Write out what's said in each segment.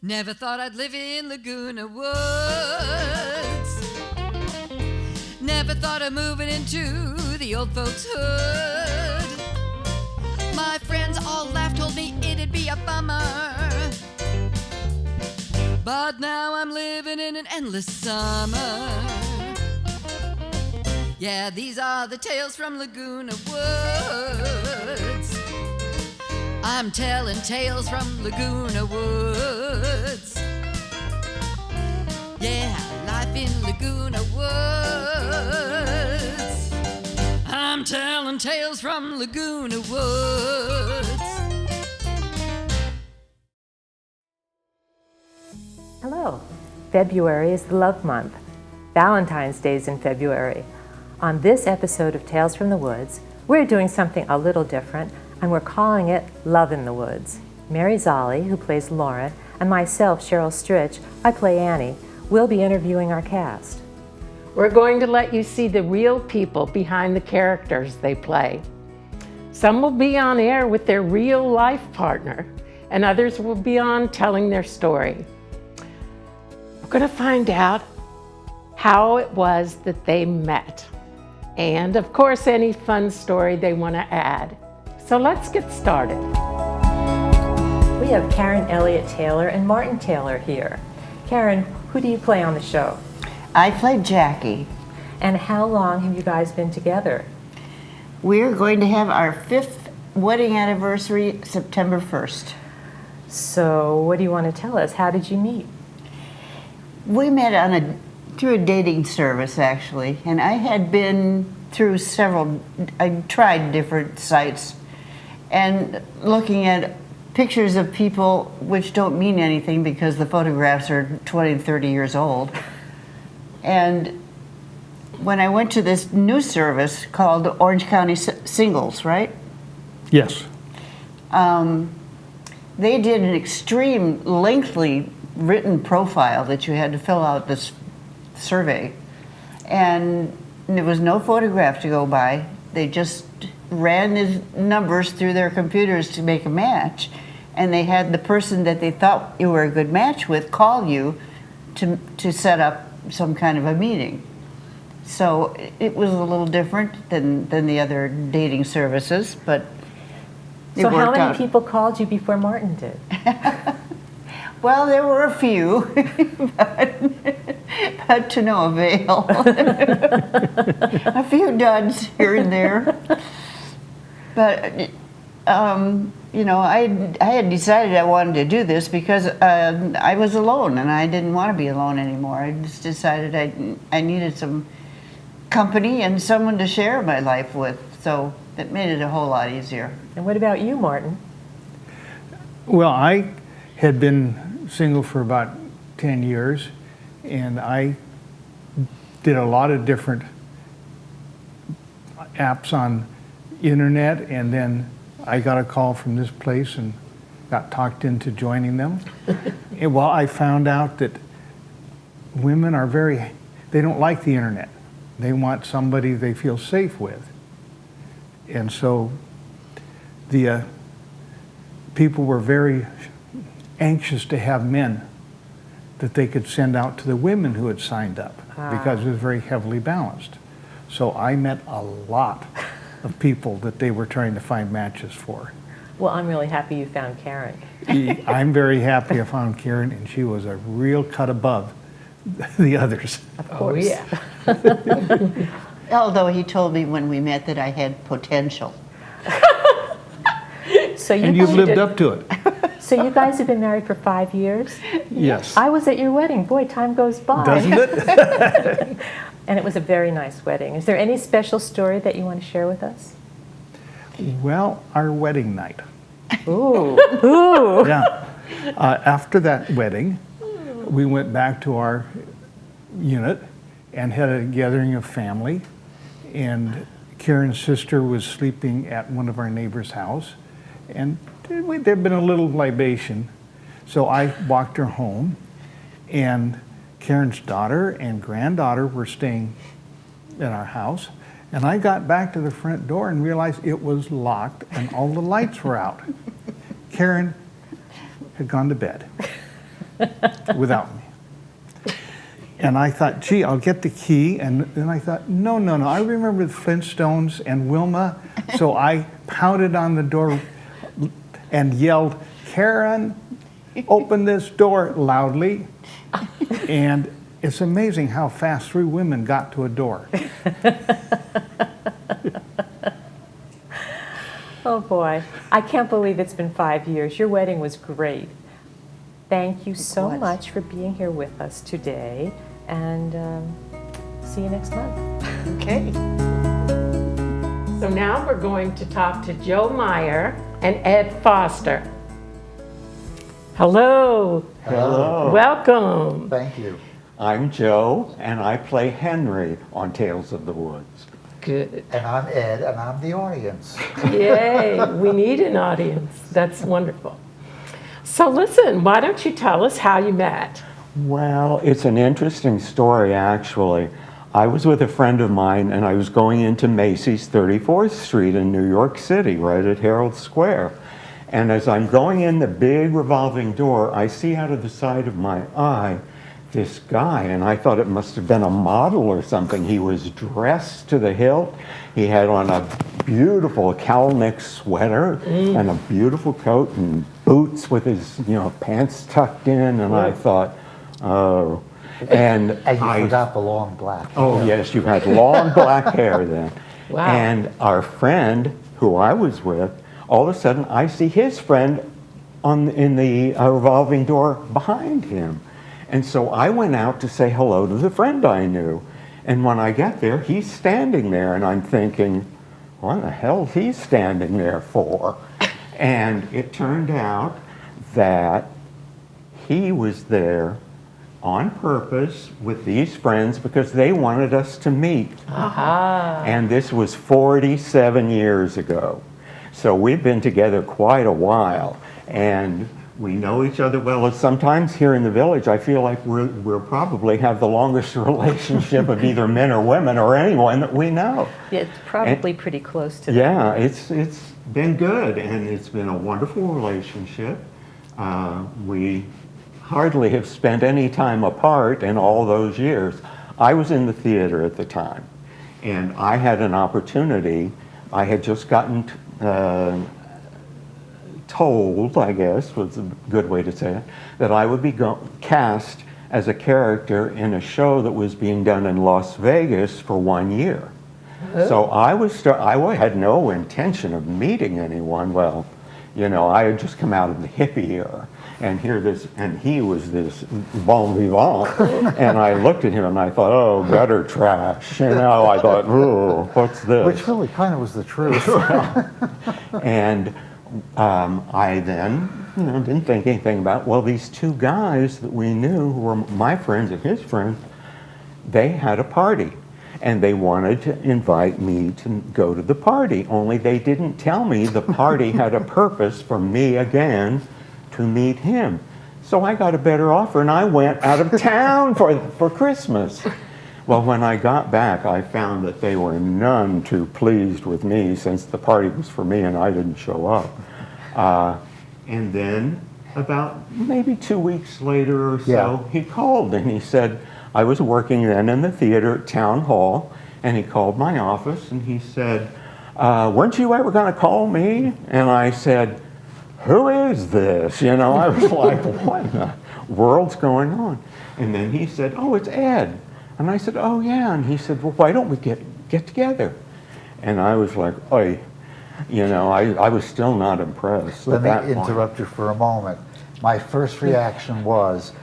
Never thought I'd live in Laguna Woods. Never thought of moving into the old folks' hood. My friends all laughed, told me it'd be a bummer. But now I'm living in an endless summer. Yeah, these are the tales from Laguna Woods. I'm telling tales from Laguna Woods. Yeah, life in Laguna Woods. I'm telling tales from Laguna Woods. Hello. February is the love month. Valentine's Day is in February. On this episode of Tales from the Woods, we're doing something a little different, and we're calling it Love in the Woods. Mary Zolli, who plays Lauren, and myself, Cheryl Stritch, I play Annie, will be interviewing our cast. We're going to let you see the real people behind the characters they play. Some will be on air with their real life partner, and others will be on telling their story. We're going to find out how it was that they met, and of course any fun story they want to add. So let's get started. We have Karen Elliott Taylor and Martin Taylor here. Karen, who do you play on the show? I played Jackie. And how long have you guys been together? We're going to have our 5th wedding anniversary September 1st. So what do you want to tell us? How did you meet? We met through a dating service, actually, and I had been through I tried different sites and looking at pictures of people which don't mean anything because the photographs are 20 and 30 years old. And when I went to this new service called Orange County Singles, right? Yes. They did an extreme lengthy written profile that you had to fill out this survey, and there was no photograph to go by. They just ran the numbers through their computers to make a match, and they had the person that they thought you were a good match with call you to set up some kind of a meeting. So it was a little different than the other dating services, but it So how worked many out. people called you before Martin did? Well, there were a few, but to no avail. A few duds here and there. But, I had decided I wanted to do this because I was alone and I didn't want to be alone anymore. I just decided I needed some company and someone to share my life with. So it made it a whole lot easier. And what about you, Martin? Well, I had been single for about 10 years, and I did a lot of different apps on internet, and then I got a call from this place and got talked into joining them. And well, I found out that women they don't like the internet. They want somebody they feel safe with. And so the people were very anxious to have men that they could send out to the women who had signed up because it was very heavily balanced. So I met a lot of people that they were trying to find matches for. Well, I'm really happy you found Karen. I'm very happy I found Karen, and she was a real cut above the others. Of course. Oh, yeah. Although he told me when we met that I had potential. So And you've lived up to it. So you guys have been married for 5 years? Yes. I was at your wedding. Boy, time goes by. Doesn't it? And it was a very nice wedding. Is there any special story that you want to share with us? Well, our wedding night. Ooh. Ooh. Yeah. After that wedding, we went back to our unit and had a gathering of family. And Karen's sister was sleeping at one of our neighbor's house. And there'd been a little libation. So I walked her home, and Karen's daughter and granddaughter were staying at our house. And I got back to the front door and realized it was locked and all the lights were out. Karen had gone to bed. without me. And I thought, gee, I'll get the key. And then I thought, no. I remember the Flintstones and Wilma. So I pounded on the door and yelled, Karen, open this door loudly. And it's amazing how fast 3 women got to a door. Oh boy, I can't believe it's been 5 years. Your wedding was great. Thank you so much for being here with us today, and see you next month. Okay. So now we're going to talk to Joe Meyer and Ed Foster. Hello. Hello. Welcome. Thank you. I'm Joe, and I play Henry on Tales of the Woods. Good. And I'm Ed, and I'm the audience. Yay, we need an audience. That's wonderful. So listen, why don't you tell us how you met? Well, it's an interesting story, actually. I was with a friend of mine, and I was going into Macy's 34th Street in New York City, right at Herald Square. And as I'm going in the big revolving door, I see out of the side of my eye this guy, and I thought it must have been a model or something. He was dressed to the hilt. He had on a beautiful cowl-neck sweater and a beautiful coat and boots with his, pants tucked in. And I thought, oh. And you forgot the long black. Oh, yes, you had long black hair then. Wow. And our friend, who I was with, all of a sudden I see his friend in the revolving door behind him. And so I went out to say hello to the friend I knew. And when I get there, he's standing there, and I'm thinking, what the hell is he standing there for? And it turned out that he was there on purpose with these friends because they wanted us to meet. Aha. And this was 47 years ago. So we've been together quite a while. And we know each other well. Sometimes here in the village, I feel like we'll probably have the longest relationship of either men or women or anyone that we know. Yeah, it's probably pretty close to that. Yeah, it's been good, and it's been a wonderful relationship. We hardly have spent any time apart in all those years. I was in the theater at the time, and I had an opportunity. I had just gotten told, I guess was a good way to say it, that I would be cast as a character in a show that was being done in Las Vegas for 1 year. So I had no intention of meeting anyone. Well, I had just come out of the hippie era, and he was this bon vivant, and I looked at him and I thought, oh, gutter trash. I thought, ooh, what's this? Which really kind of was the truth. And I then didn't think anything about, well, these 2 guys that we knew who were my friends and his friends, they had a party. And they wanted to invite me to go to the party, only they didn't tell me the party had a purpose for me again to meet him. So I got a better offer, and I went out of town for Christmas. Well, when I got back, I found that they were none too pleased with me since the party was for me and I didn't show up. And then about maybe 2 weeks later or so, he called and he said, I was working then in the theater at Town Hall, and he called my office and he said, weren't you ever going to call me? And I said, who is this? I was like, what in the world's going on? And then he said, oh, it's Ed. And I said, oh, yeah. And he said, well, why don't we get together? And I was like, oy. I was still not impressed. Let me interrupt you for a moment. My first reaction was,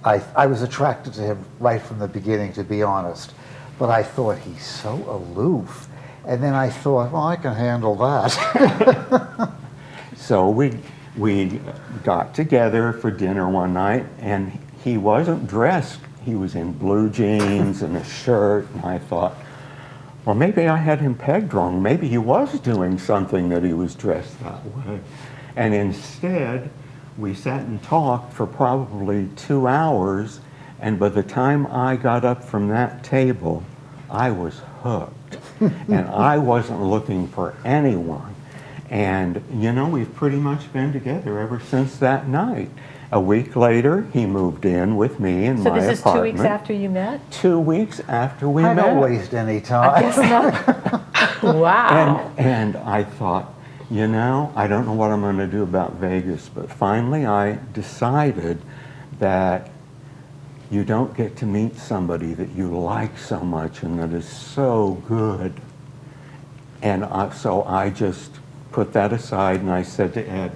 I was attracted to him right from the beginning, to be honest. But I thought, he's so aloof. And then I thought, well, I can handle that. So we got together for dinner one night, and he wasn't dressed. He was in blue jeans and a shirt, and I thought, well, maybe I had him pegged wrong. Maybe he was doing something that he was dressed that way. And instead, we sat and talked for probably 2 hours, and by the time I got up from that table, I was hooked. And I wasn't looking for anyone. And, we've pretty much been together ever since that night. A week later, he moved in with me in So my this is apartment. 2 weeks after you met? 2 weeks after we I met. don't waste any time. Guess not. Wow. And I thought, you know, I don't know what I'm going to do about Vegas, but finally I decided that you don't get to meet somebody that you like so much and that is so good. And so I just put that aside and I said to Ed,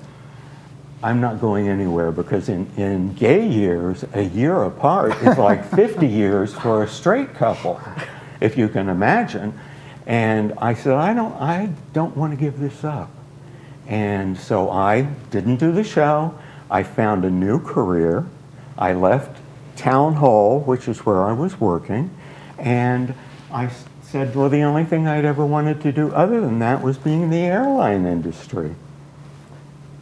I'm not going anywhere, because in gay years, a year apart is like 50 years for a straight couple, if you can imagine. And I said, I don't want to give this up. And so I didn't do the show. I found a new career. I left Town Hall, which is where I was working, and I said, well, the only thing I'd ever wanted to do other than that was being in the airline industry.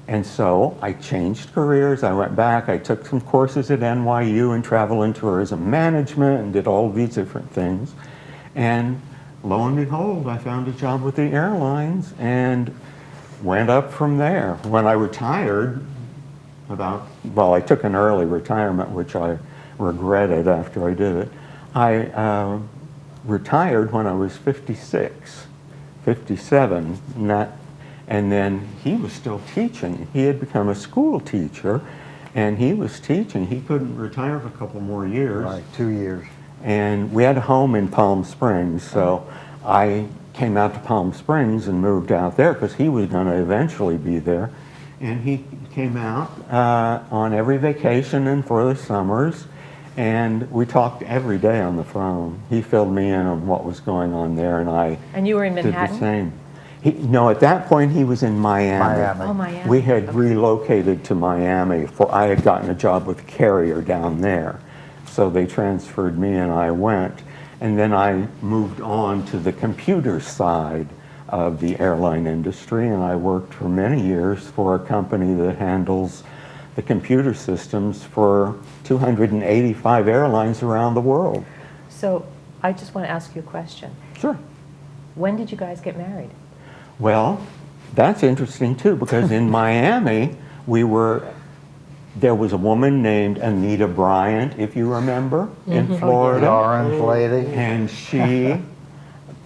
And so I changed careers. I went back. I took some courses at NYU in travel and tourism management and did all these different things. And lo and behold, I found a job with the airlines and went up from there. When I retired, I took an early retirement, which I regretted after I did it. I retired when I was 56, 57, and then he was still teaching. He had become a school teacher, and he was teaching. He couldn't retire for a couple more years. Right, 2 years. And we had a home in Palm Springs, so I came out to Palm Springs and moved out there because he was going to eventually be there. And he came out on every vacation and for the summers, and we talked every day on the phone. He filled me in on what was going on there, and I And you were in did the Manhattan? same. No, at that point he was in Miami. Oh, Miami. We had relocated to Miami. I had gotten a job with Carrier down there. So they transferred me and I went. And then I moved on to the computer side of the airline industry, and I worked for many years for a company that handles the computer systems for 285 airlines around the world. So I just want to ask you a question. Sure. When did you guys get married? Well, that's interesting too, because in Miami, there was a woman named Anita Bryant, if you remember, in Florida. The orange lady. And she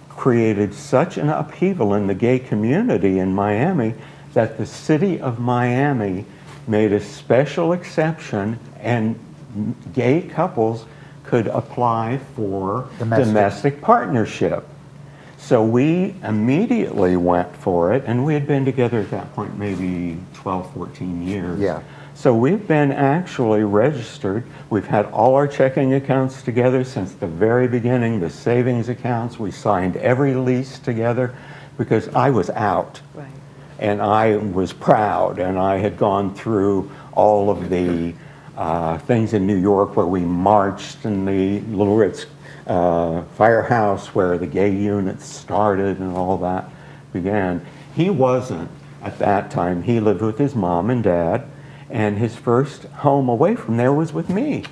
created such an upheaval in the gay community in Miami that the city of Miami made a special exception, and gay couples could apply for domestic partnership. So we immediately went for it, and we had been together at that point maybe 12, 14 years. Yeah. So we've been actually registered. We've had all our checking accounts together since the very beginning, the savings accounts. We signed every lease together because I was out. Right. And I was proud, and I had gone through all of the things in New York where we marched in the Little Ritz firehouse where the gay units started and all that began. He wasn't at that time. He lived with his mom and dad, and his first home away from there was with me.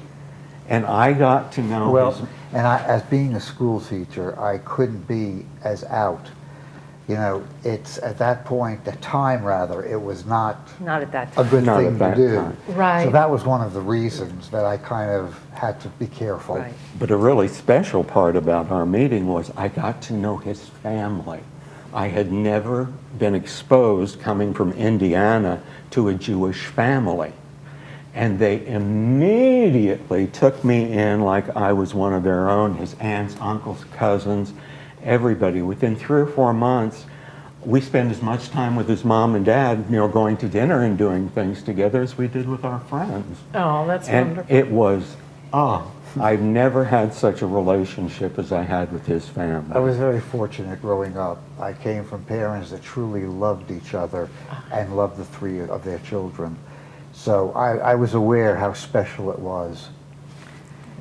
And I got to know his... And as being a school teacher, I couldn't be as out. You know, it's at that point, the time rather, it was not at that a time. good Not thing at to that do. time. Right. So that was one of the reasons that I kind of had to be careful. Right. But a really special part about our meeting was I got to know his family. I had never been exposed, coming from Indiana, to a Jewish family. And they immediately took me in like I was one of their own, his aunts, uncles, cousins, everybody. Within 3 or 4 months, we spent as much time with his mom and dad, you know, going to dinner and doing things together as we did with our friends. Oh, that's And wonderful. it was, I've never had such a relationship as I had with his family. I was very fortunate growing up. I came from parents that truly loved each other and loved the 3 of their children. So I was aware how special it was.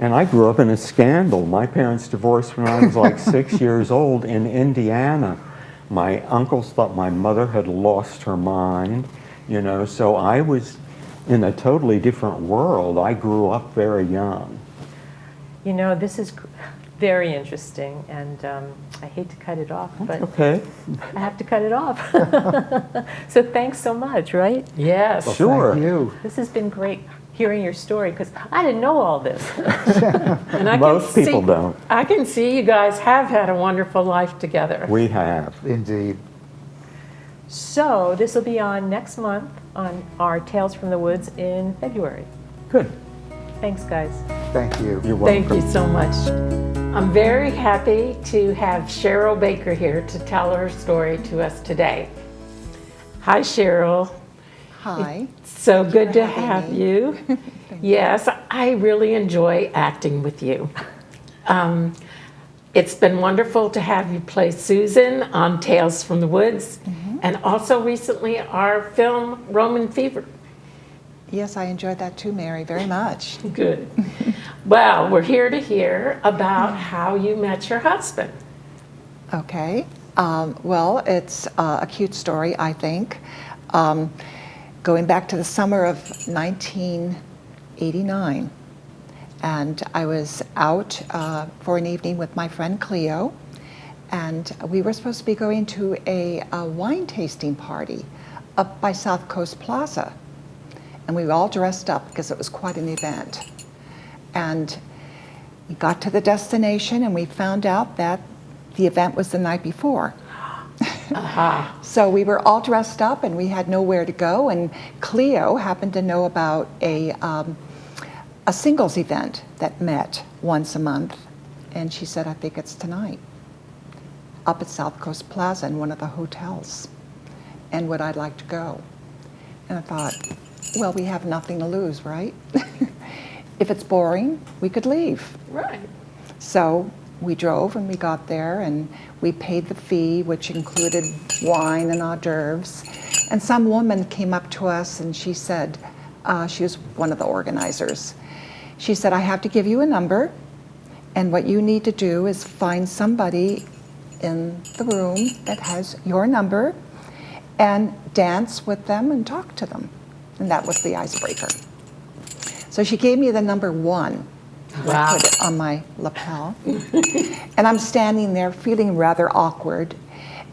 And I grew up in a scandal. My parents divorced when I was like 6 years old in Indiana. My uncles thought my mother had lost her mind, you know, so I was in a totally different world. I grew up very young. You know, this is very interesting, and I hate to cut it off, but Okay. I have to cut it off. So thanks so much, right? Yes. Sure. Thank you. This has been great. hearing your story, because I didn't know all this. And I Most can people see, don't. I can see you guys have had a wonderful life together. We have. Indeed. So this will be on next month on our Tales from the Woods in February. Good. Thanks, guys. Thank you. You're welcome. Thank you so much. I'm very happy to have Cheryl Baker here to tell her story to us today. Hi, Cheryl. Hi. So good for to having have me. you. Yes, I really enjoy acting with you. It's been wonderful to have you play Susan on Tales from the Woods, and also recently our film Roman Fever. Yes, I enjoyed that too, Mary, very much. Good. Well, we're here to hear about how you met your husband. Okay. Well, it's a cute story, I think. Going back to the summer of 1989, and I was out for an evening with my friend Cleo, and we were supposed to be going to a wine tasting party up by South Coast Plaza. And we were all dressed up because it was quite an event. And we got to the destination and we found out that the event was the night before. So we were all dressed up and we had nowhere to go, and Cleo happened to know about a singles event that met once a month, and she said, I think it's tonight, up at South Coast Plaza in one of the hotels, and would I like to go? And I thought, well, we have nothing to lose, right? If it's boring, we could leave. Right. So we drove and we got there and we paid the fee, which included wine and hors d'oeuvres. And some woman came up to us and she said, she was one of the organizers. She said, I have to give you a number, and what you need to do is find somebody in the room that has your number and dance with them and talk to them. And that was the icebreaker. So she gave me the number 1. Wow. I put it on my lapel. And I'm standing there feeling rather awkward.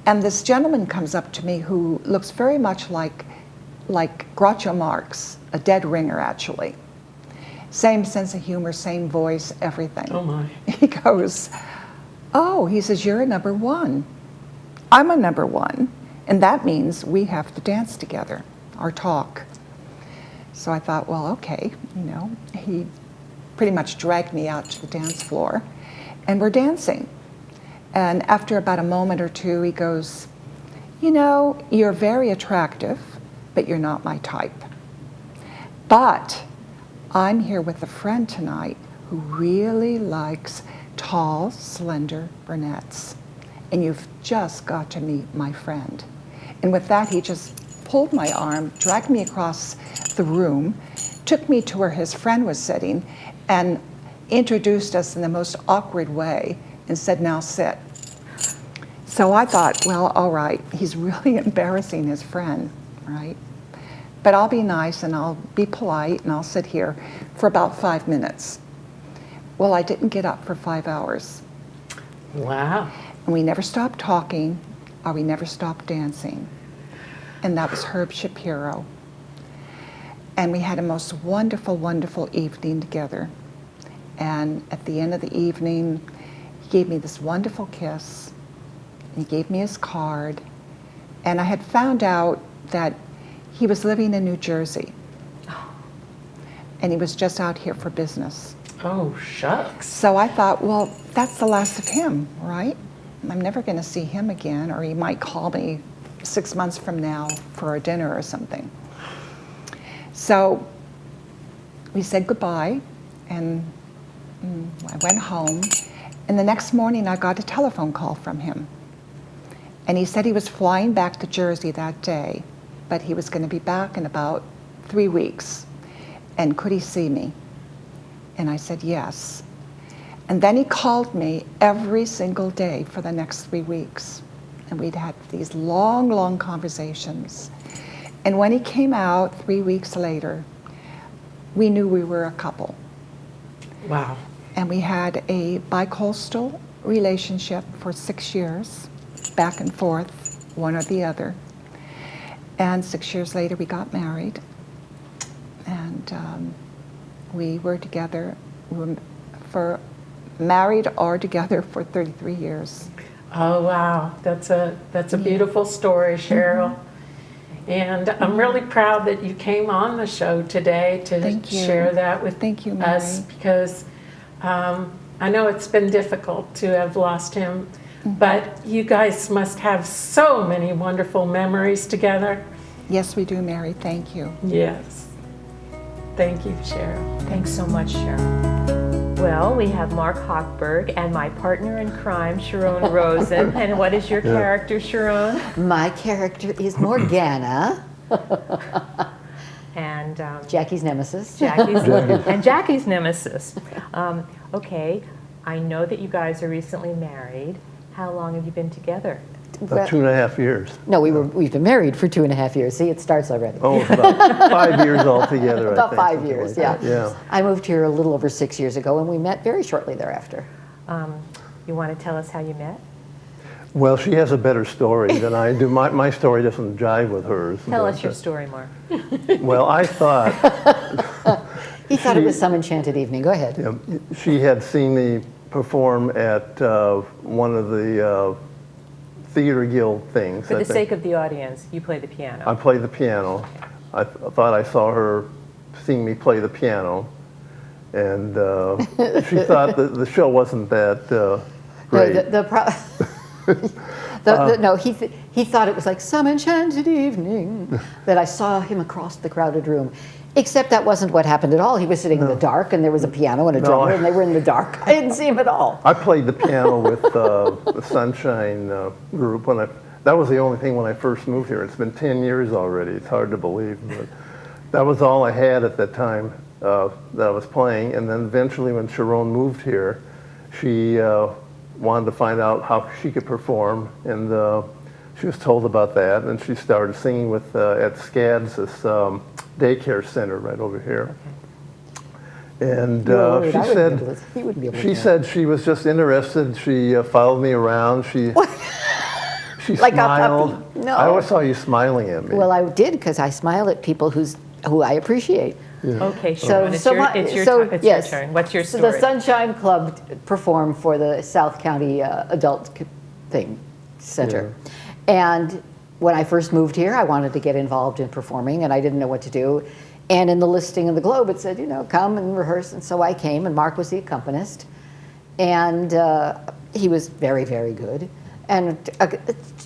And this gentleman comes up to me who looks very much like Groucho Marx, a dead ringer actually. Same sense of humor, same voice, everything. Oh my. He goes, oh, he says, you're a number 1. I'm a number 1. And that means we have to dance together or talk. So I thought, well, okay, you know, he pretty much dragged me out to the dance floor and we're dancing. And after about a moment or two, he goes, you know, you're very attractive, but you're not my type. But I'm here with a friend tonight who really likes tall, slender brunettes. And you've just got to meet my friend. And with that, he just pulled my arm, dragged me across the room, took me to where his friend was sitting, and introduced us in the most awkward way and said, now sit. So I thought, well, all right, he's really embarrassing his friend, right? But I'll be nice and I'll be polite and I'll sit here for about 5 minutes. Well, I didn't get up for 5 hours. Wow. And we never stopped talking or we never stopped dancing. And that was Herb Shapiro. And we had a most wonderful, wonderful evening together. And at the end of the evening, he gave me this wonderful kiss. He gave me his card. And I had found out that he was living in New Jersey. And he was just out here for business. Oh, shucks. So I thought, well, that's the last of him, right? I'm never going to see him again, or he might call me 6 months from now for a dinner or something. So we said goodbye, and I went home. And the next morning, I got a telephone call from him. And he said he was flying back to Jersey that day, but he was going to be back in about 3 weeks. And could he see me? And I said yes. And then he called me every single day for the next 3 weeks. And we'd had these long, long conversations. And when he came out 3 weeks later, we knew we were a couple. Wow. And we had a bi-coastal relationship for 6 years, back and forth, one or the other. And 6 years later, we got married. And We were together, married or together for 33 years. Oh wow, that's a beautiful story, Cheryl. And I'm really proud that you came on the show today to Thank you. share that with Thank you, us, Mary. because I know it's been difficult to have lost him, but you guys must have so many wonderful memories together. Yes, we do, Mary. Thank you. Yes. Thank you, Cheryl. Thanks so much, Cheryl. Well, we have Mark Hochberg and my partner in crime, Sharon Rosen. And what is your character, Sharon? My character is Morgana, And Jackie's nemesis. Jackie's nemesis. Okay, I know that you guys are recently married. How long have you been together? About 2.5 years. No, we've been married for 2.5 years. See, it starts already. Oh, it's about 5 years altogether, About I think. 5 something years, like that. yeah. I moved here a little over 6 years ago, and we met very shortly thereafter. You want to tell us how you met? Well, she has a better story than I do. My story doesn't jive with hers. Tell but, us your story, Mark. Well, I thought He thought it was some enchanted evening. Go ahead. she had seen me perform at one of the theater guild things. For I the think. sake of the audience, you play the piano. I played the piano. I thought I saw her seeing me play the piano, and she thought that the show wasn't that great. No, he thought it was like some enchanted evening that I saw him across the crowded room. Except that wasn't what happened at all. He was sitting in the dark, and there was a piano and a drummer, and they were in the dark. I didn't see him at all. I played the piano with the Sunshine group that was the only thing when I first moved here. It's been 10 years already. It's hard to believe, but that was all I had at that time that I was playing. And then eventually, when Sharon moved here, she wanted to find out how she could perform, and she was told about that, and she started singing with at SCAD's, this daycare center right over here. And she said she was just interested. She followed me around. She Like smiled. a puppy. No. I always saw you smiling at me. Well, I did, because I smile at people who I appreciate. Okay, Sharon, it's your turn. What's your story? So the Sunshine Club performed for the South County Adult Center. And when I first moved here, I wanted to get involved in performing, and I didn't know what to do. And in the listing in the Globe, it said, come and rehearse. And so I came, and Mark was the accompanist. And he was very, very good. And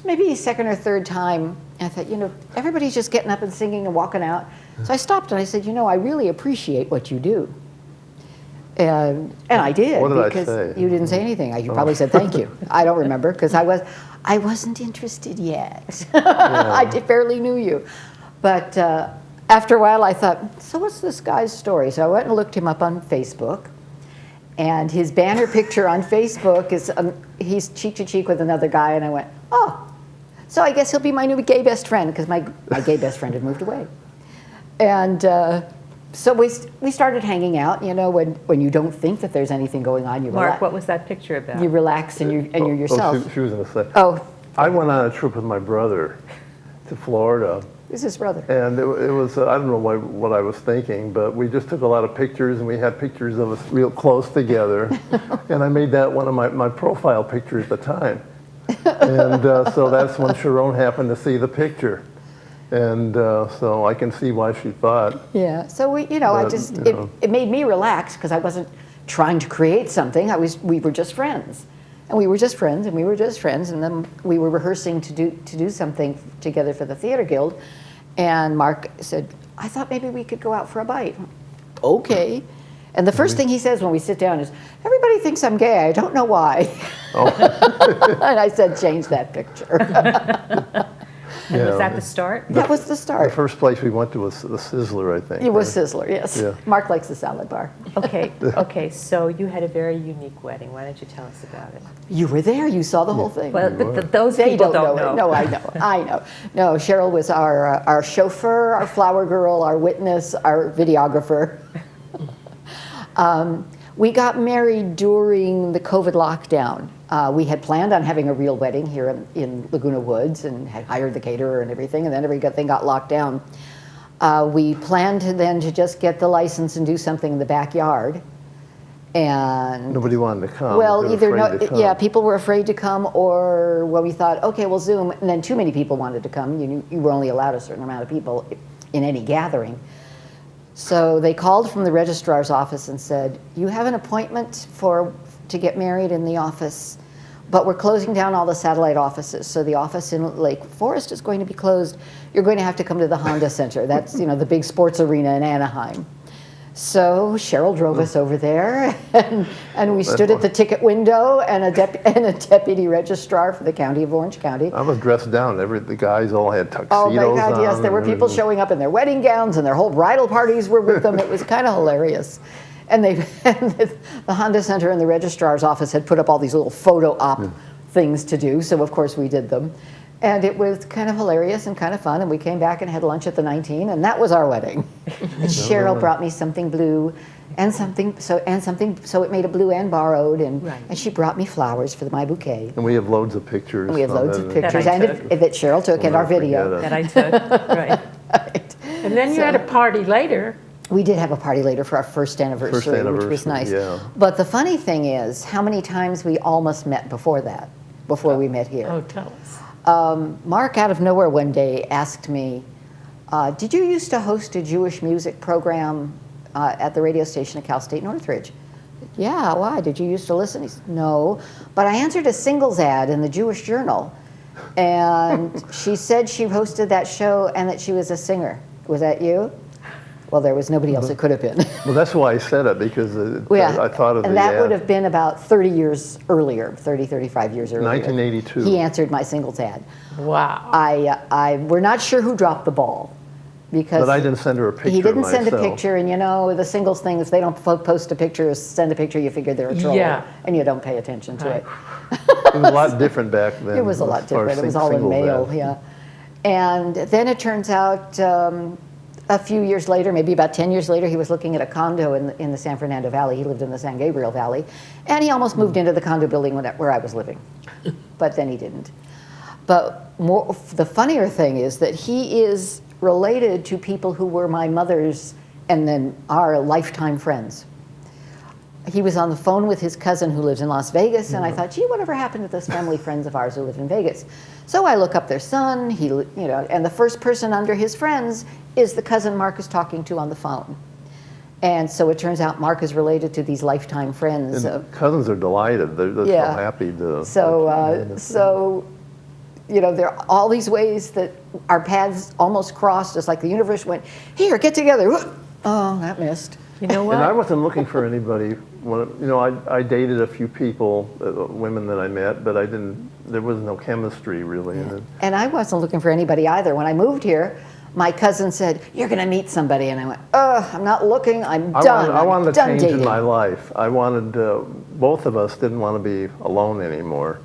maybe second or third time, I thought, everybody's just getting up and singing and walking out. So I stopped and I said, I really appreciate what you do. And I did. What did I because say? you didn't say anything. You probably said thank you. I don't remember, because I wasn't interested yet. I barely knew you. But after a while, I thought, so what's this guy's story? So I went and looked him up on Facebook. And his banner picture on Facebook is he's cheek to cheek with another guy. And I went, oh, so I guess he'll be my new gay best friend, because my gay best friend had moved away. And so we started hanging out. When you don't think that there's anything going on, you Mark, relax. what was that picture about? You relax and you're yourself. She was going to say. Oh, I went on a trip with my brother to Florida. who's his brother? And it was, I don't know what I was thinking, but we just took a lot of pictures, and we had pictures of us real close together. And I made that one of my profile pictures at the time. And so that's when Sharon happened to see the picture. And so I can see why she thought. Yeah, so it made me relax, because I wasn't trying to create something. We were just friends. And we were just friends, and we were just friends, and then we were rehearsing to do something together for the Theater Guild. And Mark said, I thought maybe we could go out for a bite. Okay. And the first thing he says when we sit down is, everybody thinks I'm gay, I don't know why. Oh. And I said, change that picture. And was that the start? That was the start. The first place we went to was the Sizzler, I think. It was Sizzler, yes. Yeah. Mark likes the salad bar. Okay, so you had a very unique wedding. Why don't you tell us about it? You were there, you saw the whole thing. Well, but those They people don't don't know. No, I know. No, Cheryl was our chauffeur, our flower girl, our witness, our videographer. We got married during the COVID lockdown. We had planned on having a real wedding here in Laguna Woods, and had hired the caterer and everything, and then everything got locked down. We planned to just get the license and do something in the backyard. And Nobody wanted to come. well, They were either afraid to come. yeah, people were afraid to come, or well, we thought, okay, we'll Zoom, and then too many people wanted to come. You were only allowed a certain amount of people in any gathering. So they called from the registrar's office and said, you have an appointment to get married in the office, but we're closing down all the satellite offices. So the office in Lake Forest is going to be closed. You're going to have to come to the Honda Center. That's the big sports arena in Anaheim. So Cheryl drove us over there, and we stood at the ticket window, and a deputy registrar for the county of Orange County. I was dressed down. The guys all had tuxedos Oh my God, yes, on there were and people everything. showing up in their wedding gowns, and their whole bridal parties were with them. It was kind of hilarious. And the Honda Center and the registrar's office had put up all these little photo op things to do, so of course we did them. And it was kind of hilarious and kind of fun, and we came back and had lunch at the 19, and that was our wedding. And Cheryl brought me something blue and something, so it made a blue and borrowed, and she brought me flowers for my bouquet. And we have loads of pictures. And we have loads of that. pictures, That I and that Cheryl took, and our video. That I took, right. And then you had a party later. We did have a party later for our first anniversary, which was nice. yeah. But the funny thing is how many times we almost met before we met here. Oh, tell us. Mark, out of nowhere one day, asked me, did you used to host a Jewish music program at the radio station at Cal State Northridge? Yeah, why? Did you used to listen? He said, no, but I answered a singles ad in the Jewish Journal, and she said she hosted that show and that she was a singer. Was that you? Well, there was nobody else it could have been. Well, that's why I said it, because I thought of and the that ad. would have been about 30 years earlier, 35 years earlier. 1982. He answered my singles ad. Wow. We're not sure who dropped the ball, because But I didn't send her a picture he didn't of send a myself. picture, and the singles thing, if they don't post a picture or send a picture, you figure they're a troll, Yeah. and you don't pay attention to it. It was a lot different back then. It was a lot as far as different. It was all in singles mail, ads. yeah. And then it turns out a few years later, maybe about 10 years later, he was looking at a condo in the San Fernando Valley. He lived in the San Gabriel Valley, and he almost moved into the condo building where I was living, but then he didn't. But the funnier thing is that he is related to people who were my mother's and then our lifetime friends. He was on the phone with his cousin who lives in Las Vegas, and I thought, gee, whatever happened to those family friends of ours who live in Vegas? So I look up their son, and the first person under his friends is the cousin Mark is talking to on the phone. And so it turns out Mark is related to these lifetime friends. And cousins are delighted. They're so happy to. So there are all these ways that our paths almost crossed. It's like the universe went, here, get together. Oh, that missed. You know what? And I wasn't looking for anybody. I dated a few people, women that I met, but there was no chemistry really in it. And I wasn't looking for anybody either. When I moved here, my cousin said, you're going to meet somebody. And I went, I'm not looking. I'm done. I wanted a done change dating. in my life. I wanted, both of us didn't want to be alone anymore.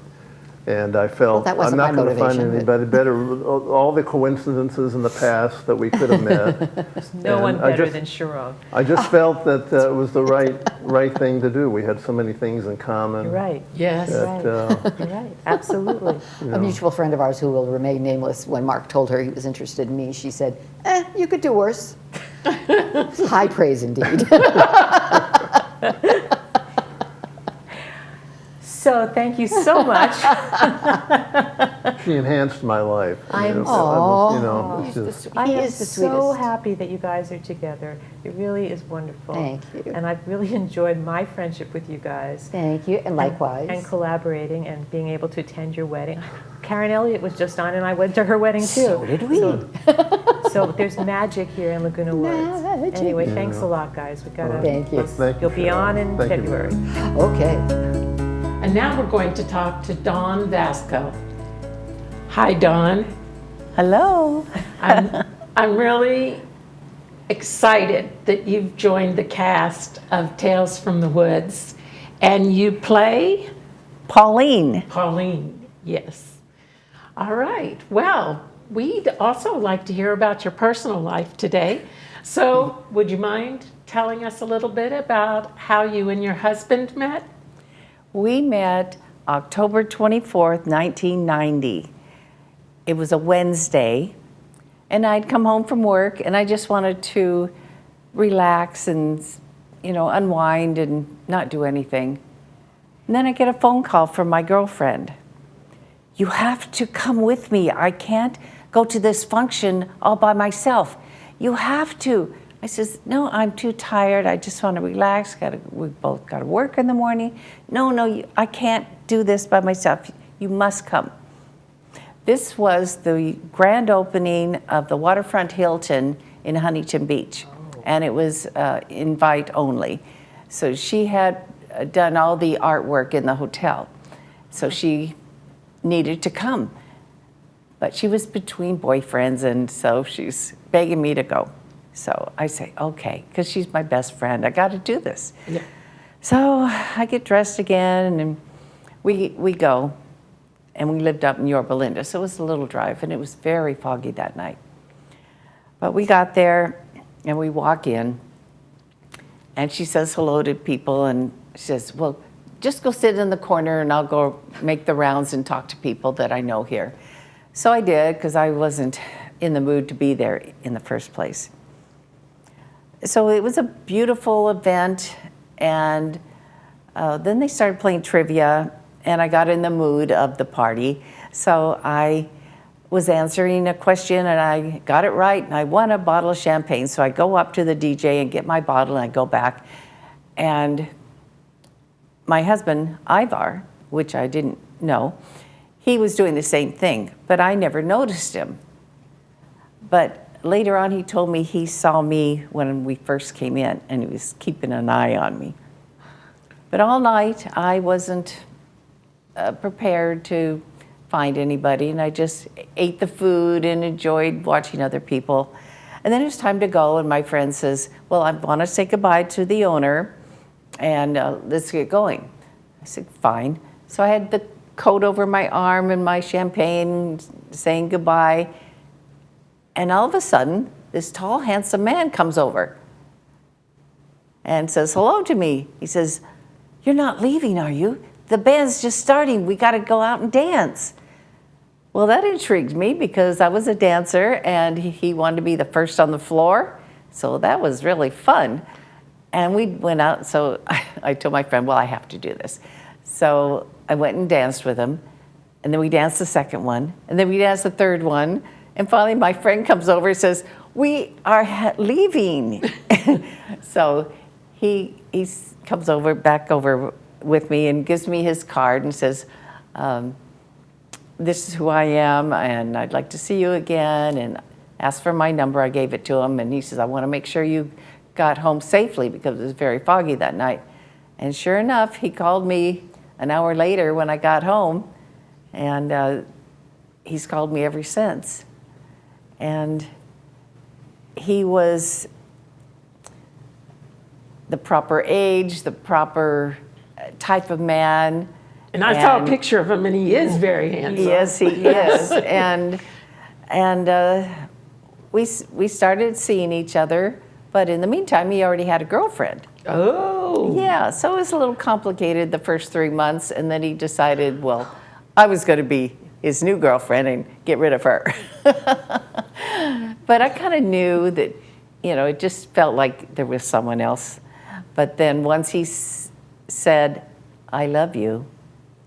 And I felt, that wasn't I'm not my going to find motivation, anybody better. All the coincidences in the past that we could have met. There's no And one I better just- than Sharon. I just felt that it was the right thing to do. We had so many things in common. You're right. Yes. That, You're right. Absolutely. A mutual friend of ours who will remain nameless, when Mark told her he was interested in me, she said, you could do worse. High praise indeed. So thank you so much. She enhanced my life. I am it's just, I He am is the so sweetest. happy that you guys are together. It really is wonderful. Thank you. And I've really enjoyed my friendship with you guys. Thank you, and likewise. And collaborating and being able to attend your wedding. Karen Elliott was just on, and I went to her wedding too. So did we. So there's magic here in Laguna Woods. Magic. Anyway, thanks a lot, guys. We gotta. Thank you. Thank you, You'll be Sharon. on in Thank you. February. Okay. And now we're going to talk to Dawn Vasco. Hi, Dawn. Hello. I'm really excited that you've joined the cast of Tales from the Woods, and you play Pauline. Pauline. Yes. All right. Well, we'd also like to hear about your personal life today. So, would you mind telling us a little bit about how you and your husband met? We met October 24th, 1990. It was a Wednesday, And I'd come home from work and I just wanted to relax and, unwind and not do anything. And then I get a phone call from my girlfriend. You have to come with me. I can't go to this function all by myself. You have to. I says, no, I'm too tired. I just want to relax. We both got to work in the morning. No, I can't do this by myself. You must come. This was the grand opening of the Waterfront Hilton in Huntington Beach, and it was invite only. So she had done all the artwork in the hotel, so she needed to come. But she was between boyfriends, and so she's begging me to go. So I say, okay, because she's my best friend. I got to do this. Yeah. So I get dressed again, and we go. And we lived up in Yorba Linda, so it was a little drive, and it was very foggy that night. But we got there, and we walk in, and she says hello to people, and she says, well, just go sit in the corner, and I'll go make the rounds and talk to people that I know here. So I did, because I wasn't in the mood to be there in the first place. So it was a beautiful event, and then they started playing trivia, and I got in the mood of the party. So I was answering a question, and I got it right, and I won a bottle of champagne. So I go up to the DJ and get my bottle, and I go back. And my husband, Ivar, which I didn't know, he was doing the same thing, but I never noticed him. But later on, he told me he saw me when we first came in, and he was keeping an eye on me. But all night, I wasn't prepared to find anybody, and I just ate the food and enjoyed watching other people. And then it was time to go, and my friend says, well, I want to say goodbye to the owner, and let's get going. I said, fine. So I had the coat over my arm and my champagne, saying goodbye, and all of a sudden, this tall, handsome man comes over and says hello to me. He says, you're not leaving, are you? The band's just starting. We got to go out and dance. Well, that intrigued me because I was a dancer and he wanted to be the first on the floor. So that was really fun. And we went out. So I told my friend, well, I have to do this. So I went and danced with him. And then we danced the second one. And then we danced the third one. And finally, my friend comes over and says, we are leaving. So he comes back over with me and gives me his card and says, this is who I am, and I'd like to see you again, and asked for my number. I gave it to him, and he says, I want to make sure you got home safely because it was very foggy that night. And sure enough, he called me an hour later when I got home, and he's called me ever since. And he was the proper age, the proper type of man. And I saw a picture of him, and he is very handsome. Yes, he is. And we started seeing each other, but in the meantime, he already had a girlfriend. Oh. Yeah, so it was a little complicated the first 3 months, and then he decided, well, I was going to be his new girlfriend and get rid of her. But I kind of knew that, it just felt like there was someone else. But then once he said, I love you,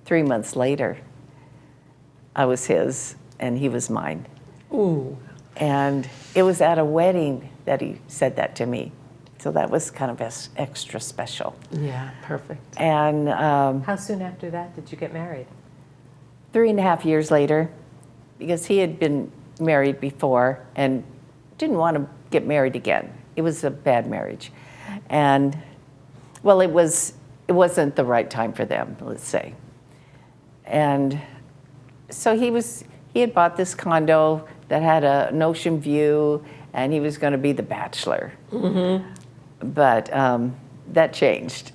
3 months later, I was his and he was mine. Ooh. And it was at a wedding that he said that to me. So that was kind of extra special. Yeah, perfect. And How soon after that did you get married? 3.5 years later, because he had been married before and didn't want to get married again. It was a bad marriage. And, well, it wasn't the right time for them, let's say. And so he had bought this condo that had an ocean view, and he was going to be the bachelor. Mm-hmm. But that changed.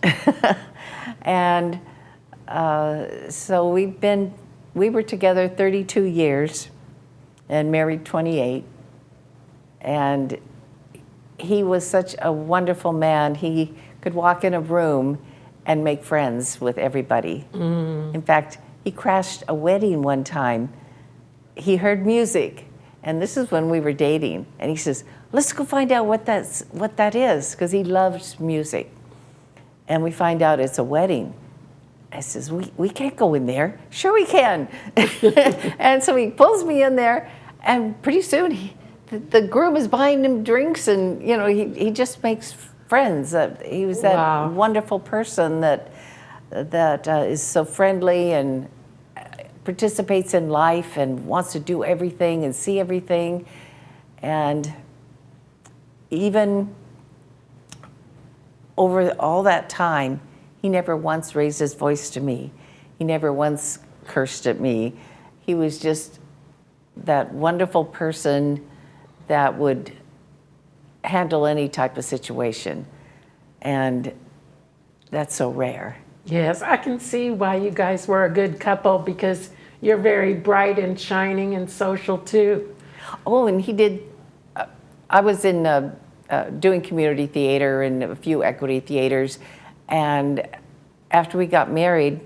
And so we were together 32 years and married 28. And he was such a wonderful man. He could walk in a room and make friends with everybody. Mm. In fact, he crashed a wedding one time. He heard music, And this is when we were dating. And he says, let's go find out what that is, because he loves music. And we find out it's a wedding. I says, we can't go in there. Sure we can. And so he pulls me in there, and pretty soon the groom is buying him drinks, and he just makes friends. He was that wonderful person that is so friendly and participates in life and wants to do everything and see everything. And even over all that time, he never once raised his voice to me. He never once cursed at me. He was just that wonderful person that would handle any type of situation. And that's so rare. Yes, I can see why you guys were a good couple, because you're very bright and shining and social too. Oh, and he did, I was in doing community theater and a few equity theaters, and after we got married,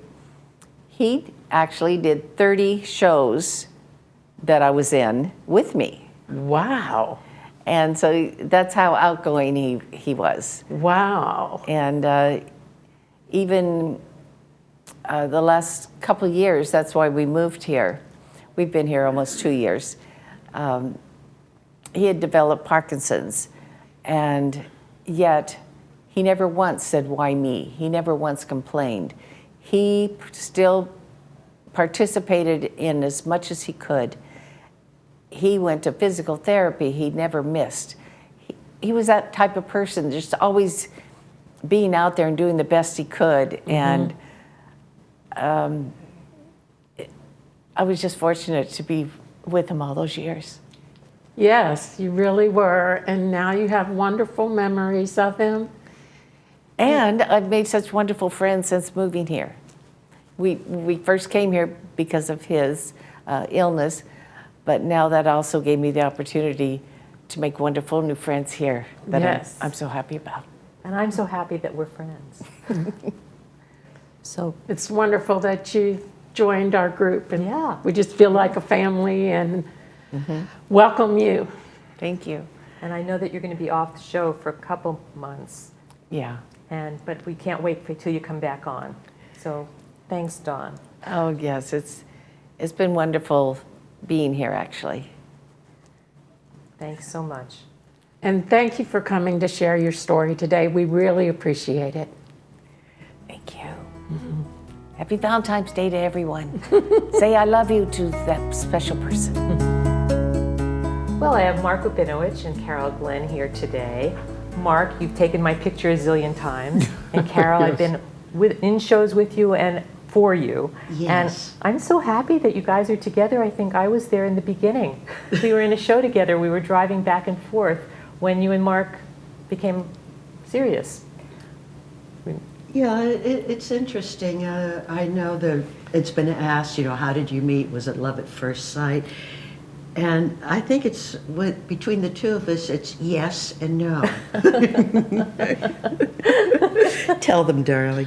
he actually did 30 shows that I was in with me. Wow. And so that's how outgoing he was. Wow. And even the last couple of years, that's why we moved here. We've been here almost 2 years. He had developed Parkinson's, and yet he never once said, why me? He never once complained. He still participated in as much as he could. He went to physical therapy. He never missed. He was that type of person, just always being out there and doing the best he could. And I was just fortunate to be with him all those years. Yes, you really were. And now you have wonderful memories of him. And I've made such wonderful friends since moving here. We first came here because of his illness, but now that also gave me the opportunity to make wonderful new friends here that Yes. I'm so happy about. And I'm so happy that we're friends. So It's wonderful that you joined our group, and Yeah. we just feel like a family and welcome you. Thank you. And I know that you're going to be off the show for a couple months, Yeah. but we can't wait till you come back on. So thanks, Dawn. Oh, yes, it's been wonderful being here, actually. Thanks so much. And thank you for coming to share your story today. We really appreciate it. Thank you. Happy Valentine's Day to everyone. Say I love you to that special person. Well, I have Mark Rubinowicz and Carol Glenn here today. Mark, you've taken my picture a zillion times. And Carol, I've been in shows with you and for you. Yes. And I'm so happy that you guys are together. I think I was there in the beginning. We were in a show together. We were driving back and forth when you and Mark became serious. Yeah, it's interesting. I know that it's been asked, how did you meet? Was it love at first sight? And I think it's between the two of us, it's yes and no. Tell them, darling.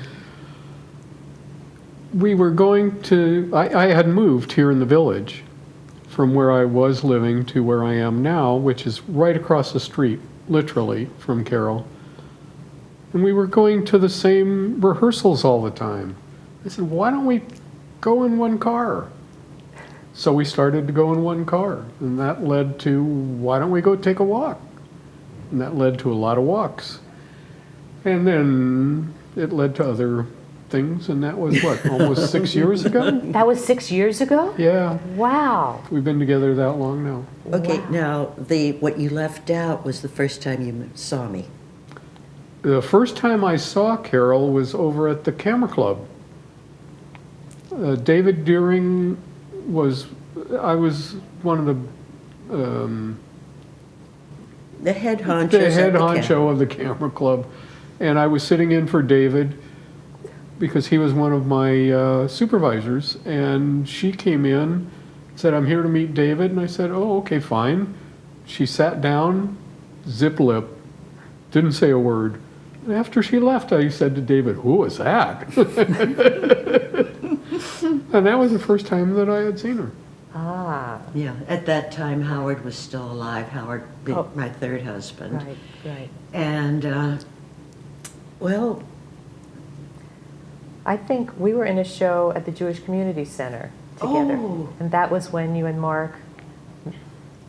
We were going to, I had moved here in the village from where I was living to where I am now, which is right across the street, literally, from Carol. And we were going to the same rehearsals all the time. I said, why don't we go in one car? So we started to go in one car, and that led to, why don't we go take a walk? And that led to a lot of walks. And then it led to other things, and that was what, almost 6 years ago? That was 6 years ago? Yeah. Wow. We've been together that long now. Okay, now what you left out was the first time you saw me. The first time I saw Carol was over at the Camera Club. David Deering I was one of The head honcho. the head honcho of the Camera Club. And I was sitting in for David because he was one of my supervisors. And she came in, said, I'm here to meet David. And I said, oh, okay, fine. She sat down, zip lip, didn't say a word. And after she left, I said to David, who was that? And that was the first time that I had seen her. Ah, Yeah, at that time, Howard was still alive. Howard, Oh. my third husband. right, right. And, well, I think we were in a show at the Jewish Community Center together. Oh. And that was when you and Mark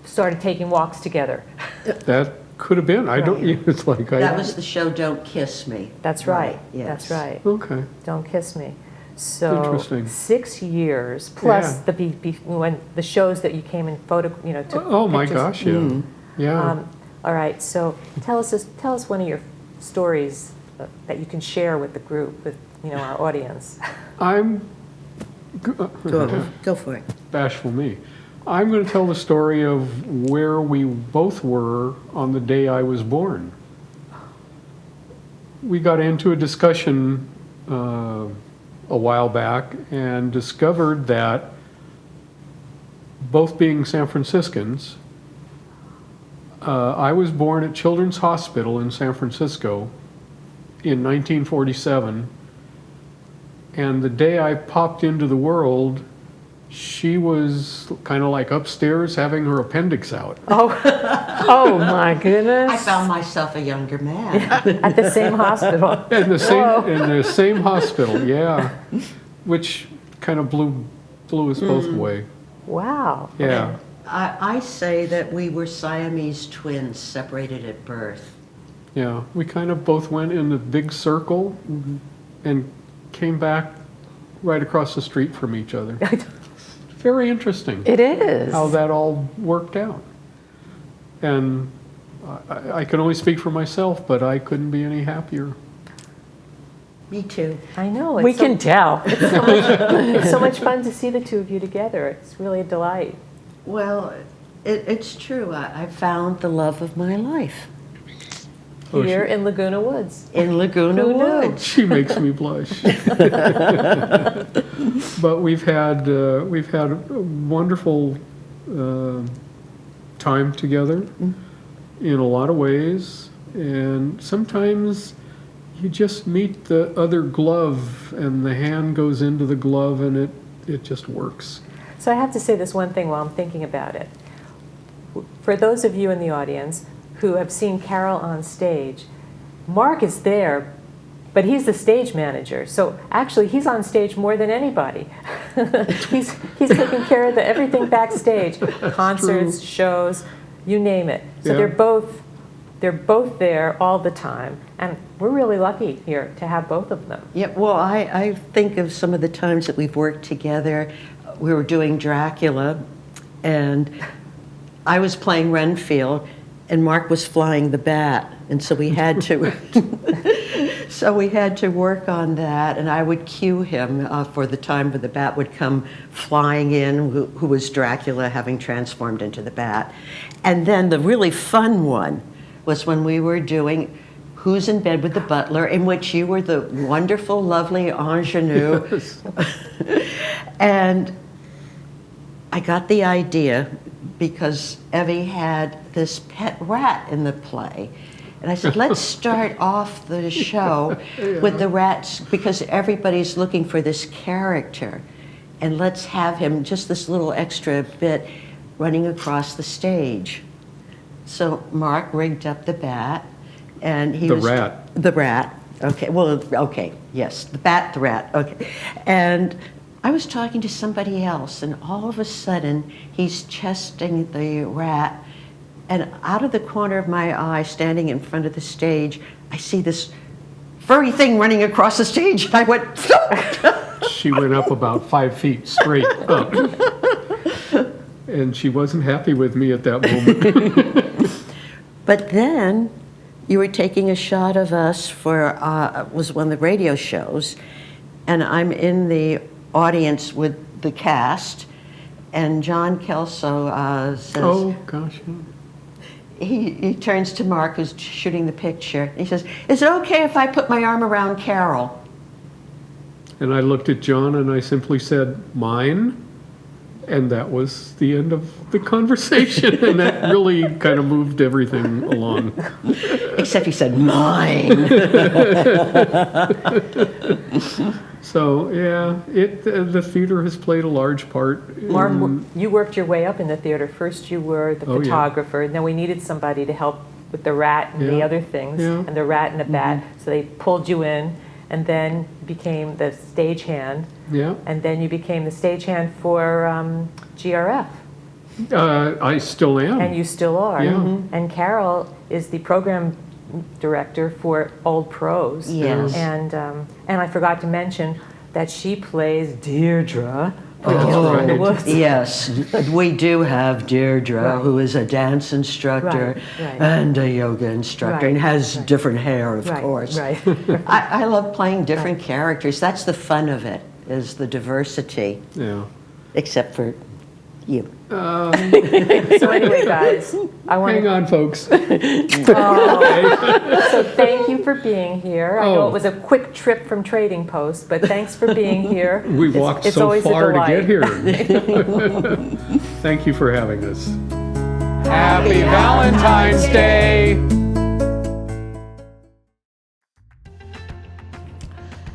started taking walks together. That could have been. I don't, it's like, that was the show Don't Kiss Me. That's right. Yes. That's right. Okay. Don't Kiss Me. So Interesting. 6 years plus Yeah. when the shows that you came and took Oh my pictures. gosh, yeah. Yeah. All right. So tell us one of your stories that you can share with the group, with our audience. I'm Go for it. bashful me. I'm going to tell the story of where we both were on the day I was born. We got into a discussion a while back and discovered that both being San Franciscans, I was born at Children's Hospital in San Francisco in 1947, and the day I popped into the world, she was kind of like upstairs having her appendix out. Oh my goodness. I found myself a younger man. At the same hospital. In the same hospital, yeah, which kind of blew us both away. Wow. Yeah. I say that we were Siamese twins separated at birth. Yeah, we kind of both went in a big circle and came back right across the street from each other. Very interesting It is. how that all worked out. And I can only speak for myself, but I couldn't be any happier. Me too. I know. We can tell. It's so much fun to see the two of you together. It's really a delight. Well, it's true. I found the love of my life Oh, Here in Laguna Woods. in Laguna Who knew? Woods. She makes me blush. But we've had a wonderful time together in a lot of ways, and sometimes you just meet the other glove, and the hand goes into the glove, and it just works. So I have to say this one thing while I'm thinking about it. For those of you in the audience who have seen Carol on stage, Mark is there, but he's the stage manager. So actually, he's on stage more than anybody. he's taking care of everything backstage, concerts, shows, you name it. So Yeah. they're both there all the time, and we're really lucky here to have both of them. Yeah, well, I think of some of the times that we've worked together. We were doing Dracula, and I was playing Renfield, and Mark was flying the bat, and so we had to work on that, and I would cue him for the time when the bat would come flying in, who was Dracula having transformed into the bat. And then the really fun one was when we were doing Who's in Bed with the Butler, in which you were the wonderful, lovely ingenue. Yes. And I got the idea because Evie had this pet rat in the play. And I said, let's start off the show with the rats, because everybody's looking for this character. And let's have him just this little extra bit running across the stage. So Mark rigged up the bat, and he The was... rat. The rat. Okay, well, okay, yes, the bat, the rat, okay. And I was talking to somebody else, and all of a sudden, he's chesting the rat, and out of the corner of my eye, standing in front of the stage, I see this furry thing running across the stage, and I went, She went up about 5 feet straight up. And she wasn't happy with me at that moment. But then you were taking a shot of us for, was one of the radio shows, and I'm in the audience with the cast, and John Kelso says, Oh, gosh. he turns to Mark, who's shooting the picture. He says, is it okay if I put my arm around Carol? And I looked at John and I simply said, mine? And that was the end of the conversation, and that really kind of moved everything along. Except he said, mine. So, yeah, the theater has played a large part. Mark, you worked your way up in the theater. First you were the Oh, yeah. photographer, and then we needed somebody to help with the rat and the Yeah. other things, Yeah. and the rat and the bat. So they pulled you in, and then became the stagehand, Yeah, and then you became the stagehand for GRF, I still am. and you still are. Yeah. And Carol is the program director for Old Pros. Yes. And I forgot to mention that she plays Deirdre. Right. The Woods. Yes, we do have Deirdre, Right. who is a dance instructor Right. and a yoga instructor, and Right. has different hair, of Right, course. right. I love playing different characters. That's the fun of it, is the diversity, Yeah. except for you. So anyway, guys, I want Hang to on, folks. so thank you for being here. I know Oh. it was a quick trip from Trading Post, but thanks for being here. We walked it's so always a far to get delight. here. Thank you for having us. Happy Valentine's Day!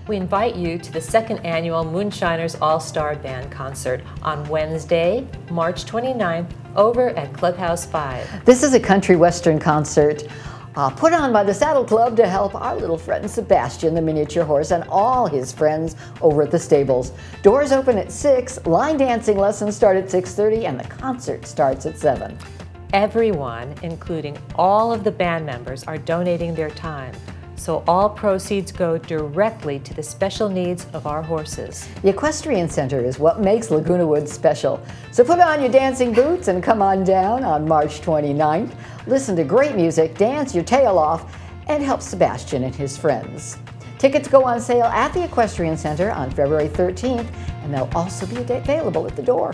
We invite you to the second annual Moonshiners All-Star Band concert on Wednesday, March 29th, over at Clubhouse 5. This is a country western concert put on by the Saddle Club to help our little friend Sebastian, the miniature horse, and all his friends over at the stables. Doors open at 6, line dancing lessons start at 6:30, and the concert starts at 7. Everyone, including all of the band members, are donating their time. So all proceeds go directly to the special needs of our horses. The Equestrian Center is what makes Laguna Woods special. So put on your dancing boots and come on down on March 29th. Listen to great music, dance your tail off, and help Sebastian and his friends. Tickets go on sale at the Equestrian Center on February 13th, and they'll also be available at the door.